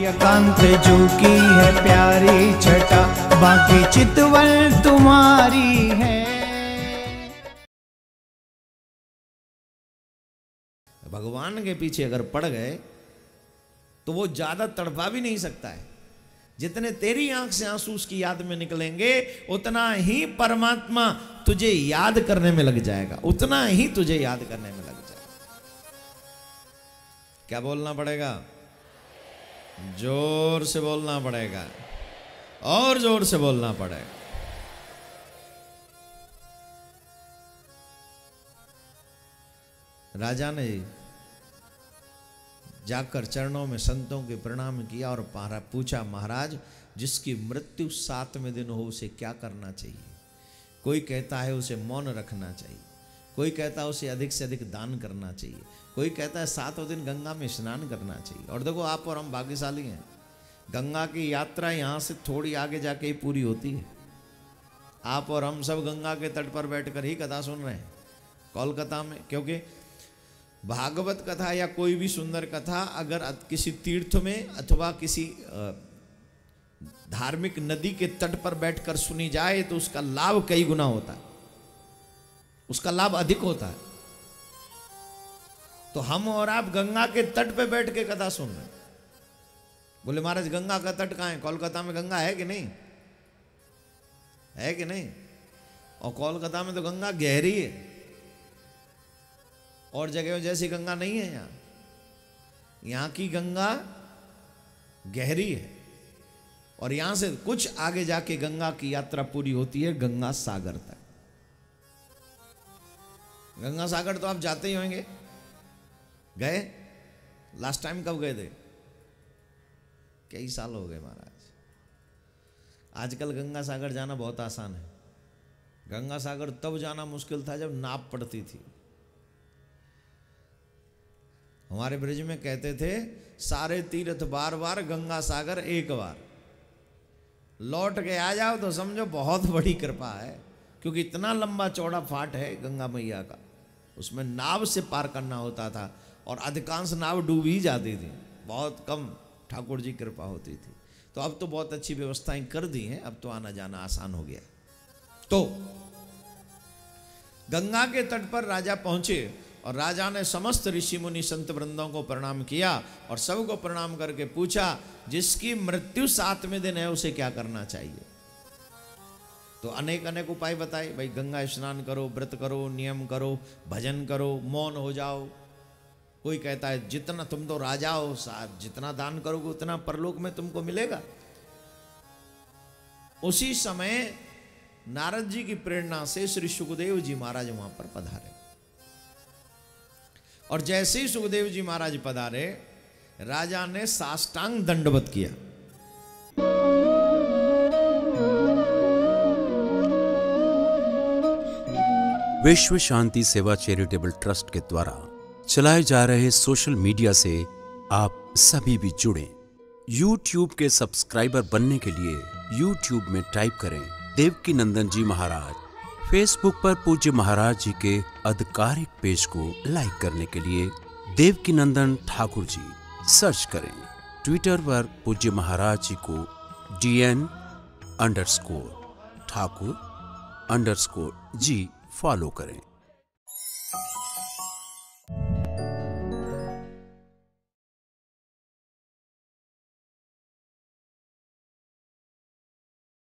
एकांत जो की है प्यारी छटा, बाकी चितवन तुम्हारी है। भगवान के पीछे अगर पड़ गए तो वो ज्यादा तड़पा भी नहीं सकता है। जितने तेरी आंख से आंसू उसकी याद में निकलेंगे, उतना ही परमात्मा तुझे याद करने में लग जाएगा, उतना ही तुझे याद करने में लग जाएगा। क्या बोलना पड़ेगा? जोर से बोलना पड़ेगा, और जोर से बोलना पड़ेगा। राजा ने जाकर चरणों में संतों के प्रणाम किया और पूछा, महाराज जिसकी मृत्यु 7वें दिन हो उसे क्या करना चाहिए? कोई कहता है उसे मौन रखना चाहिए, कोई कहता है उसे अधिक से अधिक दान करना चाहिए, कोई कहता है 7वें दिन गंगा में स्नान करना चाहिए। और देखो आप और हम भाग्यशाली हैं, गंगा की यात्रा यहाँ से थोड़ी आगे जाके ही पूरी होती है। आप और हम सब गंगा के तट पर बैठकर ही कथा सुन रहे हैं कोलकाता में, क्योंकि भागवत कथा या कोई भी सुंदर कथा अगर किसी तीर्थ में अथवा किसी धार्मिक नदी के तट पर बैठकर सुनी जाए तो उसका लाभ कई गुना होता है, उसका लाभ अधिक होता है। तो हम और आप गंगा के तट पे बैठ के कथा सुन रहे हैं। बोले महाराज गंगा का तट कहाँ है? कोलकाता में गंगा है कि नहीं? है कि नहीं? और कोलकाता में तो गंगा गहरी है, और जगह जैसी गंगा नहीं है। यहाँ की गंगा गहरी है, और यहां से कुछ आगे जाके गंगा की यात्रा पूरी होती है गंगा सागर तक। गंगा सागर तो आप जाते ही होंगे, गए? लास्ट टाइम कब गए थे? कई साल हो गए महाराज। आजकल गंगा सागर जाना बहुत आसान है। गंगा सागर तब जाना मुश्किल था जब नाव पड़ती थी। हमारे ब्रिज में कहते थे सारे तीर्थ बार बार, गंगा सागर एक बार। लौट के आ जाओ तो समझो बहुत बड़ी कृपा है, क्योंकि इतना लंबा चौड़ा फाट है गंगा मैया का, उसमें नाव से पार करना होता था, और अधिकांश नाव डूब ही जाती थी, बहुत कम ठाकुर जी कृपा होती थी। तो अब तो बहुत अच्छी व्यवस्थाएं कर दी हैं, अब तो आना जाना आसान हो गया। तो गंगा के तट पर राजा पहुंचे, और राजा ने समस्त ऋषि मुनि संत वृंदों को प्रणाम किया, और सबको प्रणाम करके पूछा जिसकी मृत्यु 7वें दिन है उसे क्या करना चाहिए? तो अनेक अनेक उपाय बताए। भाई गंगा स्नान करो, व्रत करो, नियम करो, भजन करो, मौन हो जाओ। कोई कहता है जितना, तुम तो राजा हो, जितना दान करोगे उतना परलोक में तुमको मिलेगा। उसी समय नारद जी की प्रेरणा से श्री सुखदेव जी महाराज वहां पर पधारे, और जैसे ही सुखदेव जी महाराज पधारे, राजा ने साष्टांग दंडवत किया। विश्व शांति सेवा चैरिटेबल ट्रस्ट के द्वारा चलाए जा रहे सोशल मीडिया से आप सभी भी जुड़ें। YouTube के सब्सक्राइबर बनने के लिए YouTube में टाइप करें देवकी नंदन जी महाराज। फेसबुक पर पूज्य महाराज जी के आधिकारिक पेज को लाइक करने के लिए देवकी नंदन ठाकुर जी सर्च करें। ट्विटर पर पूज्य महाराज जी को DN_ठाकुर_जी फॉलो करें।